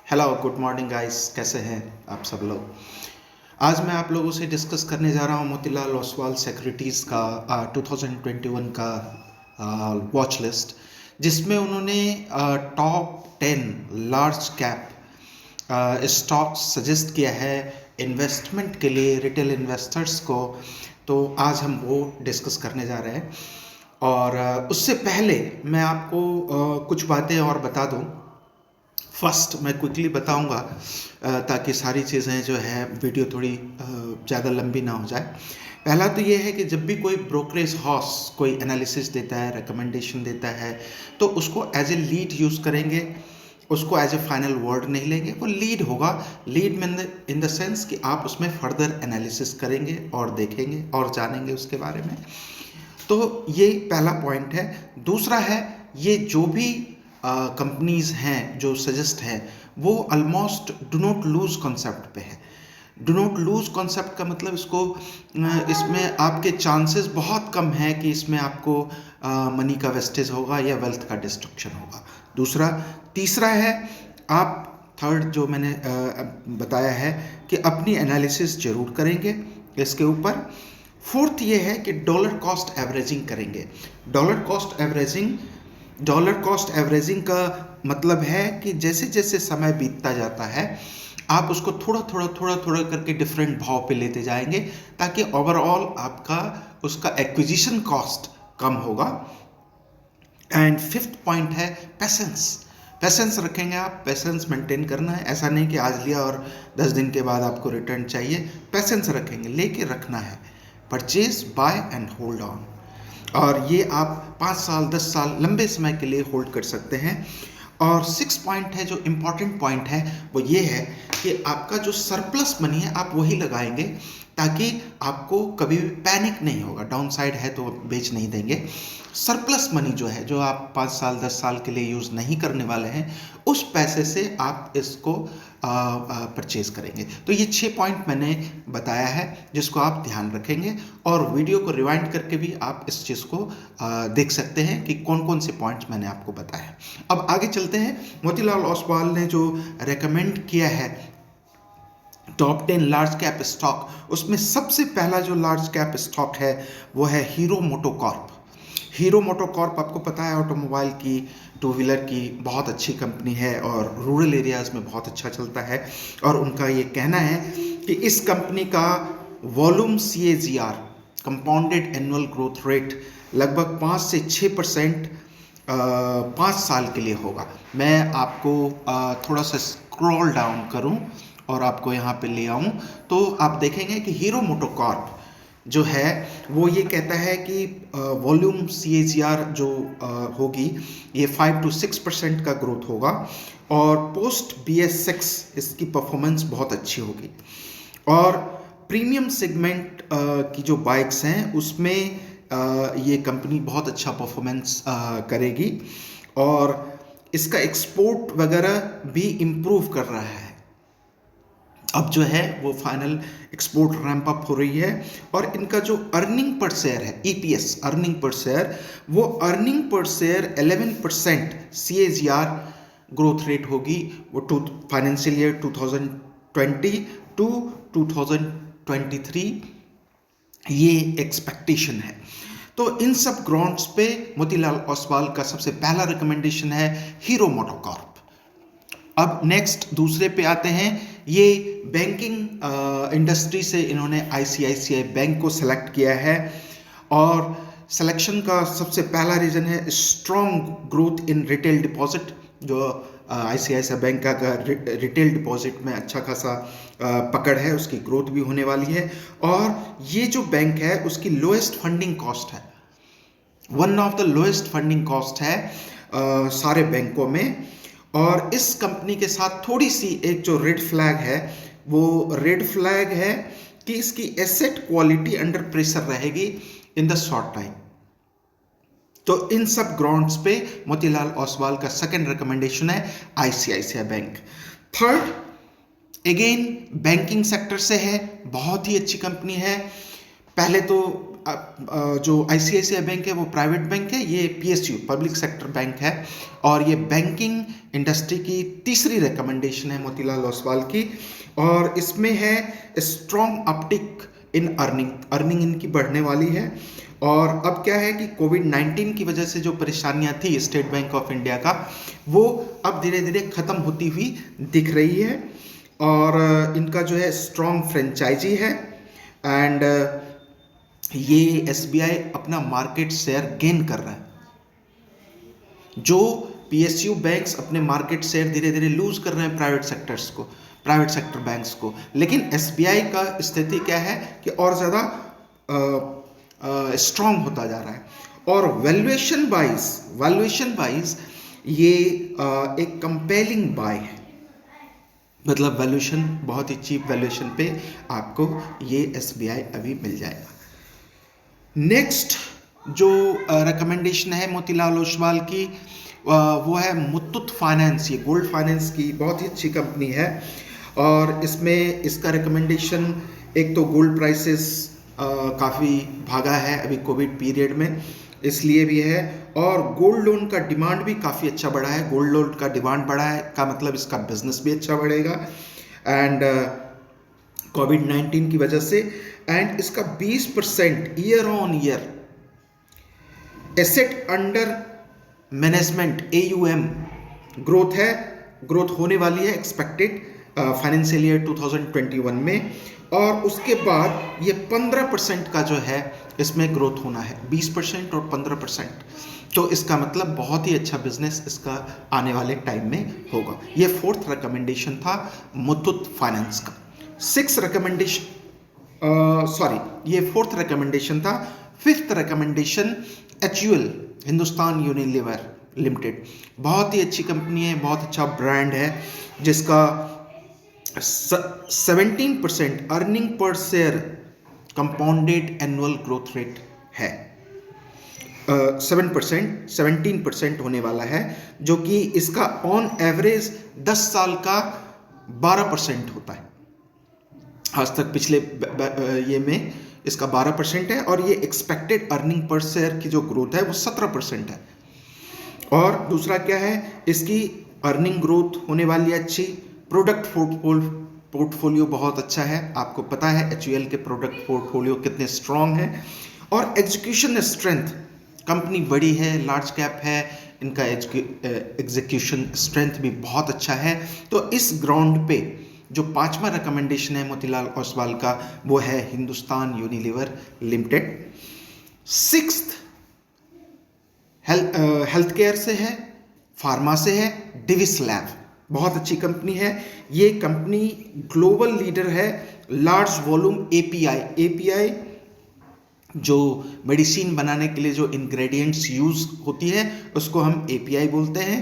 Hello good morning guys, कैसे हैं आप सब लोग। आज मैं आप लोगों से डिस्कस करने जा रहा हूं मोतीलाल ओसवाल सिक्योरिटीज़ का 2021 का वॉच लिस्ट, जिसमें उन्होंने top 10 large cap stocks suggest किया है इन्वेस्टमेंट के लिए रिटेल इन्वेस्टर्स को। तो आज हम वो डिस्कस करने जा रहे हैं। और उससे पहले मैं आपको कुछ बातें और बता दूं। फर्स्ट मैं क्विकली बताऊंगा ताकि सारी चीज़ें जो है वीडियो थोड़ी ज़्यादा लंबी ना हो जाए। पहला तो ये है कि जब भी कोई ब्रोकरेज हाउस कोई एनालिसिस देता है, रिकमेंडेशन देता है, तो उसको एज ए लीड यूज़ करेंगे, उसको एज ए फाइनल वर्ड नहीं लेंगे। वो लीड होगा। लीड में इन द सेंस कि आप उसमें फर्दर एनालिसिस करेंगे और देखेंगे और जानेंगे उसके बारे में। तो ये पहला पॉइंट है। दूसरा है, ये जो भी कंपनीज हैं जो सजेस्ट हैं वो almost do not lose concept पे है। डू नॉट लूज कॉन्सेप्ट का मतलब इसमें आपके चांसेस बहुत कम है कि इसमें आपको मनी का वेस्टेज होगा या वेल्थ का डिस्ट्रक्शन होगा। दूसरा। तीसरा है, आप थर्ड जो मैंने बताया है कि अपनी एनालिसिस जरूर करेंगे इसके ऊपर। फोर्थ ये है कि डॉलर कॉस्ट एवरेजिंग करेंगे। डॉलर कॉस्ट एवरेजिंग का मतलब है कि जैसे जैसे समय बीतता जाता है आप उसको थोड़ा करके डिफरेंट भाव पे लेते जाएंगे, ताकि ओवरऑल आपका उसका एक्विजिशन कॉस्ट कम होगा। एंड फिफ्थ पॉइंट है पैसेंस रखेंगे आप। पैसेंस मेंटेन करना है, ऐसा नहीं कि आज लिया और 10 दिन के बाद आपको रिटर्न चाहिए। पैसेंस रखेंगे, लेके रखना है। Purchase, buy and hold on. और ये आप 5 साल 10 साल लंबे समय के लिए होल्ड कर सकते हैं। और 6 पॉइंट है जो इम्पॉर्टेंट पॉइंट है वो ये है कि आपका जो सरप्लस मनी है आप वही लगाएंगे, ताकि आपको कभी भी पैनिक नहीं होगा। डाउन साइड है तो बेच नहीं देंगे। सरप्लस मनी जो है, जो आप 5 साल 10 साल के लिए यूज़ नहीं करने वाले हैं, उस पैसे से आप इसको परचेज करेंगे। तो ये 6 पॉइंट मैंने बताया है जिसको आप ध्यान रखेंगे, और वीडियो को रिवाइंड करके भी आप इस चीज़ को देख सकते हैं कि कौन कौन से पॉइंट्स मैंने आपको बताया। अब आगे चलते हैं। मोतीलाल ओसवाल ने जो रेकमेंड किया है टॉप 10 लार्ज कैप स्टॉक, उसमें सबसे पहला जो लार्ज कैप स्टॉक है वो है हीरो मोटोकॉर्प। हीरो मोटोकॉर्प आपको पता है ऑटोमोबाइल की, टू व्हीलर की बहुत अच्छी कंपनी है और रूरल एरियाज़ में बहुत अच्छा चलता है। और उनका ये कहना है कि इस कंपनी का volume CAGR, compounded annual growth rate, लगभग 5 से 6% 5 साल के लिए होगा। मैं आपको थोड़ा सा स्क्रॉल डाउन करूं और आपको यहाँ पे ले आऊं तो आप देखेंगे कि हीरो मोटोकॉर्प जो है वो ये कहता है कि वॉल्यूम CAGR जो होगी ये 5 to 6% का ग्रोथ होगा, और पोस्ट BS6 इसकी परफॉर्मेंस बहुत अच्छी होगी। और प्रीमियम सेगमेंट की जो बाइक्स हैं उसमें ये कंपनी बहुत अच्छा परफॉर्मेंस करेगी, और इसका एक्सपोर्ट वगैरह भी इम्प्रूव कर रहा है। अब जो है वो फाइनल एक्सपोर्ट रैंप अप हो रही है। और इनका जो अर्निंग पर शेयर है, EPS अर्निंग पर शेयर, वो earning per share 11% CAGR growth rate होगी। वो फाइनेंशियल ईयर 2020 टू 2023 ये एक्सपेक्टेशन है। तो इन सब ग्राउंड्स पे मोतीलाल ओसवाल का सबसे पहला रिकमेंडेशन है हीरो मोटोकॉर्प। अब नेक्स्ट दूसरे पे आते हैं। ये बैंकिंग इंडस्ट्री से इन्होंने ICICI बैंक को सेलेक्ट किया है, और सिलेक्शन का सबसे पहला रीज़न है strong growth in retail deposit. जो ICICI बैंक का रिटेल डिपॉजिट में अच्छा खासा पकड़ है, उसकी ग्रोथ भी होने वाली है। और ये जो बैंक है उसकी लोएस्ट फंडिंग कॉस्ट है, one of the lowest funding cost है सारे बैंकों में। और इस कंपनी के साथ थोड़ी सी एक जो रेड फ्लैग है, वो रेड फ्लैग है कि इसकी एसेट क्वालिटी अंडर प्रेशर रहेगी इन द शॉर्ट टाइम। तो इन सब ग्राउंड्स पे मोतीलाल ओसवाल का सेकंड रिकमेंडेशन है ICICI bank. Third, again banking sector से है, बहुत ही अच्छी कंपनी है। पहले तो जो आईसीआईसीआई बैंक है वो प्राइवेट बैंक है, ये पीएसयू पब्लिक सेक्टर बैंक है, और ये बैंकिंग इंडस्ट्री की तीसरी रिकमेंडेशन है मोतीलाल ओसवाल की, और इसमें है स्ट्रॉन्ग अपटिक इन अर्निंग इनकी बढ़ने वाली है। और अब क्या है कि कोविड-19 की वजह से जो परेशानियां थी स्टेट बैंक ऑफ इंडिया का, वो अब धीरे धीरे खत्म होती हुई दिख रही है, और इनका जो है स्ट्रॉन्ग फ्रेंचाइजी है, एंड ये एसबीआई अपना मार्केट शेयर गेन कर रहा है। जो पीएसयू बैंक्स अपने मार्केट शेयर धीरे धीरे लूज कर रहे हैं प्राइवेट सेक्टर बैंक्स को, लेकिन एसबीआई का स्थिति क्या है कि और ज़्यादा स्ट्रॉन्ग होता जा रहा है। और वैल्यूएशन वाइज ये एक कंपेलिंग बाय है, मतलब वैल्यूएशन बहुत ही चीप वैल्यूएशन पे आपको ये एसबीआई अभी मिल जाएगा। नेक्स्ट जो रिकमेंडेशन है मोतीलाल ओसवाल की, वो है मुथूट फाइनेंस। ये गोल्ड फाइनेंस की बहुत ही अच्छी कंपनी है, और इसमें इसका रिकमेंडेशन, एक तो गोल्ड प्राइसेस काफ़ी भागा है अभी कोविड पीरियड में, इसलिए भी है, और गोल्ड लोन का डिमांड भी काफ़ी अच्छा बढ़ा है। गोल्ड लोन का डिमांड बढ़ा है का मतलब इसका बिजनेस भी अच्छा बढ़ेगा, एंड कोविड-19 की वजह से, एंड इसका 20% year on year asset under management AUM growth होने वाली है एक्सपेक्टेड फाइनेंशियल ईयर 2021 में, और उसके बाद ये 15% का जो है इसमें ग्रोथ होना है, 20% और 15%। तो इसका मतलब बहुत ही अच्छा बिजनेस इसका आने वाले टाइम में होगा। ये फोर्थ रिकमेंडेशन था मुथूट फाइनेंस का। ये फोर्थ रिकमेंडेशन था। Fifth recommendation HUL, Hindustan Unilever limited, बहुत ही अच्छी कंपनी है, बहुत अच्छा ब्रांड है, जिसका 17% earning per share compounded annual growth rate है। 17% होने वाला है, जो कि इसका ऑन एवरेज 10 साल का 12% होता है। आज तक पिछले ये में इसका 12% है, और ये एक्सपेक्टेड अर्निंग पर शेयर की जो ग्रोथ है वो 17% है। और दूसरा क्या है, इसकी अर्निंग ग्रोथ होने वाली अच्छी, प्रोडक्ट पोर्टफोलियो बहुत अच्छा है। आपको पता है HUL के प्रोडक्ट पोर्टफोलियो कितने स्ट्रॉन्ग हैं, और एग्जीक्यूशन स्ट्रेंथ, कंपनी बड़ी है, लार्ज कैप है, इनका एग्जीक्यूशन स्ट्रेंथ भी बहुत अच्छा है। तो इस ग्राउंड पे जो पांचवा रिकमेंडेशन है मोतीलाल ओसवाल का, वो है Hindustan Unilever limited. Sixth health care से है, फार्मा से है, डिविस लैब, बहुत अच्छी कंपनी है। ये कंपनी ग्लोबल लीडर है लार्ज वॉल्यूम API जो मेडिसिन बनाने के लिए जो इंग्रेडिएंट्स यूज होती है उसको हम API बोलते हैं,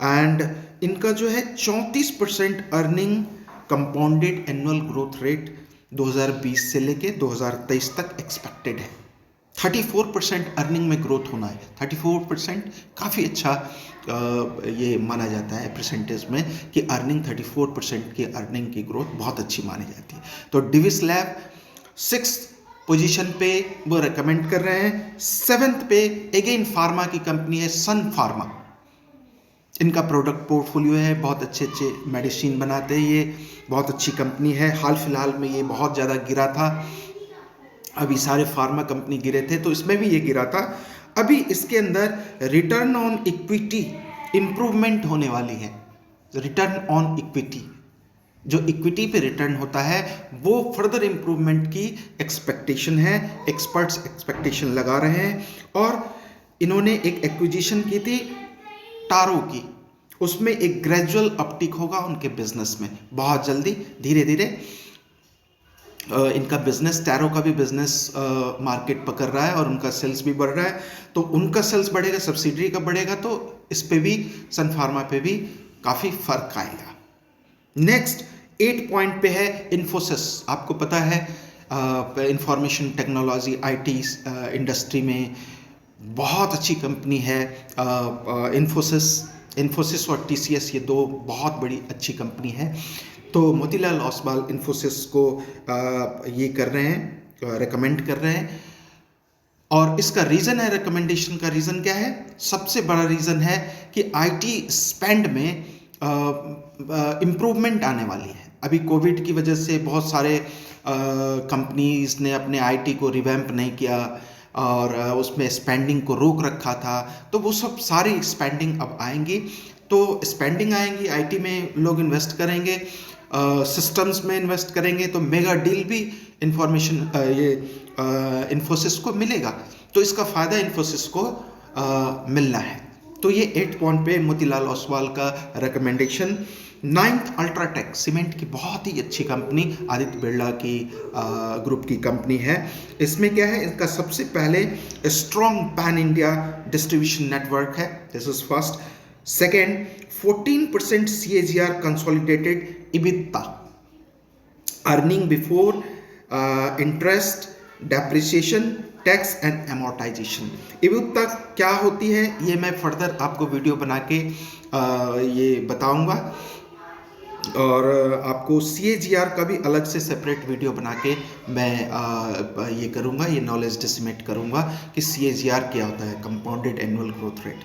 एंड इनका जो है 34% earning compounded annual growth rate 2020 से लेके 2023 तक एक्सपेक्टेड है। 34% अर्निंग में ग्रोथ होना है। 34% काफ़ी अच्छा ये माना जाता है परसेंटेज में, कि अर्निंग 34% की अर्निंग की ग्रोथ बहुत अच्छी मानी जाती है। तो डिविस लैब 6 पोजीशन पे वो रेकमेंड कर रहे हैं। 7th पे अगेन फार्मा की कंपनी है सन फार्मा, इनका प्रोडक्ट पोर्टफोलियो है, बहुत अच्छे मेडिसिन बनाते हैं, ये बहुत अच्छी कंपनी है। हाल फिलहाल में ये बहुत ज़्यादा गिरा था, अभी सारे फार्मा कंपनी गिरे थे, तो इसमें भी ये गिरा था। अभी इसके अंदर रिटर्न ऑन इक्विटी इंप्रूवमेंट होने वाली है। रिटर्न ऑन इक्विटी, जो इक्विटी पे रिटर्न होता है, वो फर्दर इंप्रूवमेंट की एक्सपेक्टेशन है, एक्सपर्ट्स एक्सपेक्टेशन लगा रहे हैं। और इन्होंने एक एक्विजिशन की थी टारो की, उसमें एक ग्रेजुअल अपटिक होगा उनके बिजनेस में बहुत जल्दी, धीरे धीरे इनका बिजनेस, टैरो का भी बिजनेस मार्केट पकड़ रहा है और उनका सेल्स भी बढ़ रहा है। तो उनका सेल्स बढ़ेगा, सब्सिडरी का बढ़ेगा, तो इस पे भी सन फार्मा पे भी काफ़ी फर्क आएगा। नेक्स्ट 8 पॉइंट पे है इन्फोसिस। आपको पता है इंफॉर्मेशन टेक्नोलॉजी IT इंडस्ट्री में बहुत अच्छी कंपनी है इन्फोसिस और TCS, ये दो बहुत बड़ी अच्छी कंपनी है। तो मोतीलाल ओसवाल इन्फोसिस को ये कर रहे हैं, रेकमेंड कर रहे हैं। और इसका रीज़न है, रिकमेंडेशन का रीज़न क्या है? सबसे बड़ा रीज़न है कि आईटी स्पेंड में इम्प्रूवमेंट आने वाली है। अभी कोविड की वजह से बहुत सारे कंपनीज ने अपने आईटी को रिवैम्प नहीं किया और उसमें स्पेंडिंग को रोक रखा था, तो वो सब सारी स्पेंडिंग अब आएंगी। तो स्पेंडिंग आएंगी, आईटी में लोग इन्वेस्ट करेंगे, सिस्टम्स में इन्वेस्ट करेंगे, तो मेगा डील भी इंफॉर्मेशन ये इन्फोसिस को मिलेगा। तो इसका फ़ायदा इन्फोसिस को मिलना है। तो ये 8 पॉइंट पे मोतीलाल ओसवाल का रिकमेंडेशन। 9th अल्ट्राटेक, सीमेंट की बहुत ही अच्छी कंपनी, आदित्य बिरला की ग्रुप की कंपनी है। इसमें क्या है, इनका सबसे पहले strong pan India distribution network है, this is first. Second, 14% CAGR consolidated EBITDA, earning before interest, depreciation, tax and amortisation. EBITDA क्या होती है ये मैं फर्दर आपको वीडियो बना के ये बताऊंगा, और आपको CAGR का भी अलग से सेपरेट वीडियो बना के मैं ये करूँगा, ये नॉलेज डिसमिट करूँगा कि CAGR क्या होता है, कंपाउंडेड एनुअल ग्रोथ रेट,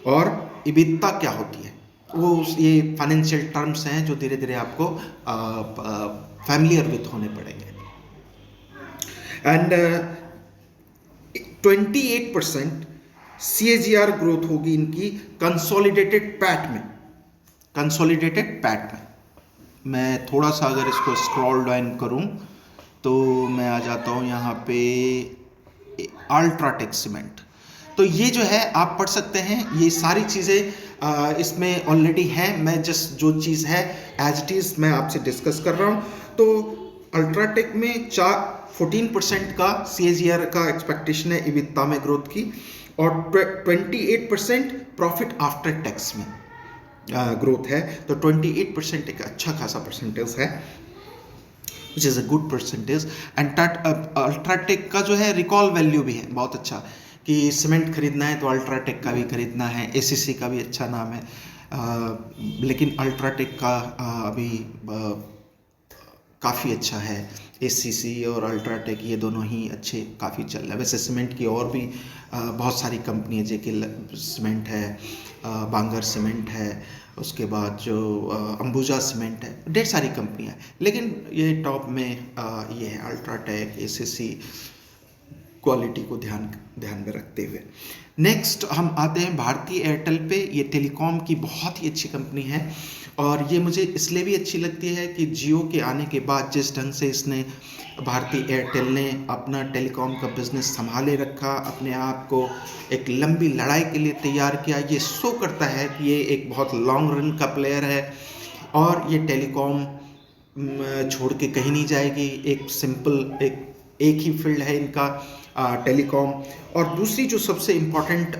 और EBITDA क्या होती है। वो ये फाइनेंशियल टर्म्स हैं जो धीरे धीरे आपको फैमिलियर विथ होने पड़ेंगे। एंड 28% CAGR ग्रोथ होगी इनकी कंसोलिडेटेड पैट में। कंसोलिडेटेड पैट में मैं थोड़ा सा अगर इसको स्क्रॉल डाउन करूं तो मैं आ जाता हूं यहाँ पे अल्ट्राटेक सीमेंट। तो ये जो है आप पढ़ सकते हैं, ये सारी चीज़ें इसमें ऑलरेडी हैं। मैं जस्ट जो चीज़ है एज इट इज़ मैं आपसे डिस्कस कर रहा हूँ। तो अल्ट्राटेक में 14% का CAGR का एक्सपेक्टेशन है EBITDA में ग्रोथ की, और 28% प्रॉफिट आफ्टर टैक्स में ग्रोथ है। तो 28% एक अच्छा खासा परसेंटेज है, which is a good percentage. And UltraTech का जो है रिकॉल वैल्यू भी है बहुत अच्छा, कि सीमेंट खरीदना है तो अल्ट्राटेक का भी खरीदना है। ACC का भी अच्छा नाम है, लेकिन अल्ट्राटेक का अभी काफ़ी अच्छा है। ACC और अल्ट्राटेक ये दोनों ही अच्छे काफ़ी चल रहे हैं। वैसे सीमेंट की और भी बहुत सारी कंपनी है, JK सीमेंट है, बांगर सीमेंट है, उसके बाद जो अंबुजा सीमेंट है, ढेर सारी कंपनियाँ हैं, लेकिन ये टॉप में ये है अल्ट्राटेक, ACC, क्वालिटी को ध्यान में रखते हुए। नेक्स्ट हम आते हैं भारती एयरटेल पे। ये टेलीकॉम की बहुत ही अच्छी कंपनी है, और ये मुझे इसलिए भी अच्छी लगती है कि जियो के आने के बाद जिस ढंग से इसने भारती एयरटेल ने अपना टेलीकॉम का बिजनेस संभाले रखा, अपने आप को एक लंबी लड़ाई के लिए तैयार किया, ये शो करता है कि ये एक बहुत लॉन्ग रन का प्लेयर है, और ये टेलीकॉम छोड़ के कहीं नहीं जाएगी। एक सिंपल एक ही फील्ड है इनका, टेलीकॉम। और दूसरी जो सबसे इम्पॉर्टेंट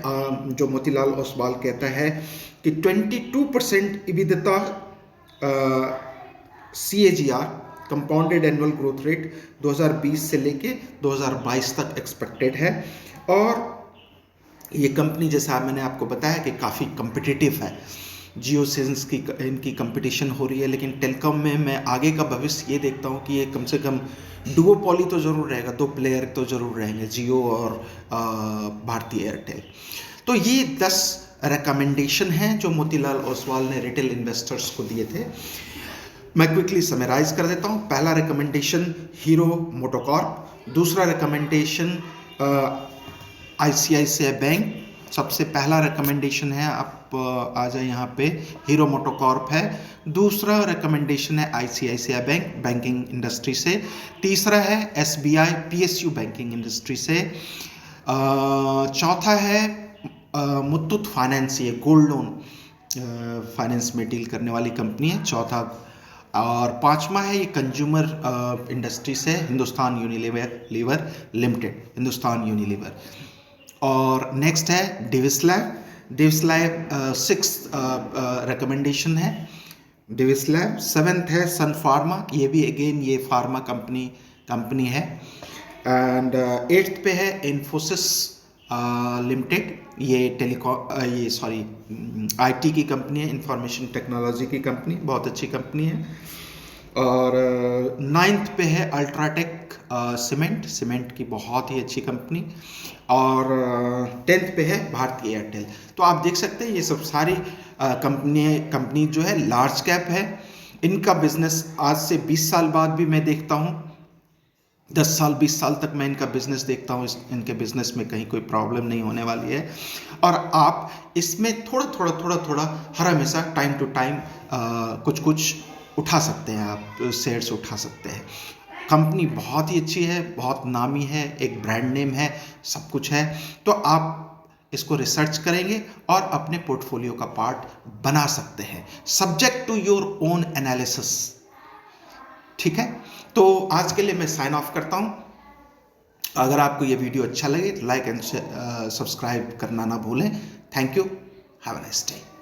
जो मोतीलाल ओसवाल कहता है कि 22% EBITDA CAGR compounded annual growth rate 2020 से लेके 2022 तक एक्सपेक्टेड है। और ये कंपनी जैसा मैंने आपको बताया कि काफ़ी कम्पिटिटिव है, जियो से इनकी कंपटीशन हो रही है, लेकिन टेलीकॉम में मैं आगे का भविष्य ये देखता हूँ कि ये कम से कम डुओपॉली तो ज़रूर रहेगा, 2 प्लेयर तो ज़रूर रहेंगे, जियो और भारती एयरटेल। तो ये 10 रिकमेंडेशन हैं जो मोतीलाल ओसवाल ने रिटेल इन्वेस्टर्स को दिए थे। मैं क्विकली समराइज कर देता हूँ। पहला रिकमेंडेशन हीरो मोटोकॉर्प, दूसरा रिकमेंडेशन ICICI बैंक, सबसे पहला रिकमेंडेशन है, आप आ जाए यहाँ पे, हीरो मोटोकॉर्प है। दूसरा रिकमेंडेशन है ICICI बैंक, बैंकिंग इंडस्ट्री से। तीसरा है SBI PSU बैंकिंग इंडस्ट्री से। चौथा है मुथूट फाइनेंस, ये गोल्ड लोन फाइनेंस में डील करने वाली कंपनी है, चौथा। और पांचवा है ये कंज्यूमर इंडस्ट्री से, Hindustan Unilever limited, Hindustan Unilever. और नेक्स्ट है डेविस लैब। 6 रिकमेंडेशन है डेविस लैब। 7th है सन फार्मा, ये भी अगेन ये फार्मा कंपनी है। एंड 8th पे है इन्फोसिस लिमिटेड, ये IT की कंपनी है, इंफॉर्मेशन टेक्नोलॉजी की कंपनी, बहुत अच्छी कंपनी है। और 9th पे है अल्ट्राटेक सीमेंट, सीमेंट की बहुत ही अच्छी कंपनी। और 10th पे है भारती एयरटेल। तो आप देख सकते हैं ये सब सारी कंपनी जो है लार्ज कैप है। इनका बिजनेस आज से 20 साल बाद भी मैं देखता हूँ, 10 साल 20 साल तक मैं इनका बिजनेस देखता हूँ, इनके बिजनेस में कहीं कोई प्रॉब्लम नहीं होने वाली है। और आप इसमें थोड़ा थोड़ा थोड़ा थोड़ा हर हमेशा टाइम टू टाइम कुछ कुछ उठा सकते हैं, आप शेयर्स उठा सकते हैं। कंपनी बहुत ही अच्छी है, बहुत नामी है, एक ब्रांड नेम है, सब कुछ है। तो आप इसको रिसर्च करेंगे और अपने पोर्टफोलियो का पार्ट बना सकते हैं, subject to your own analysis. ठीक है, तो आज के लिए मैं साइन ऑफ करता हूं। अगर आपको ये वीडियो अच्छा लगे तो लाइक एंड सब्सक्राइब करना ना भूलें। Thank you, have a nice day.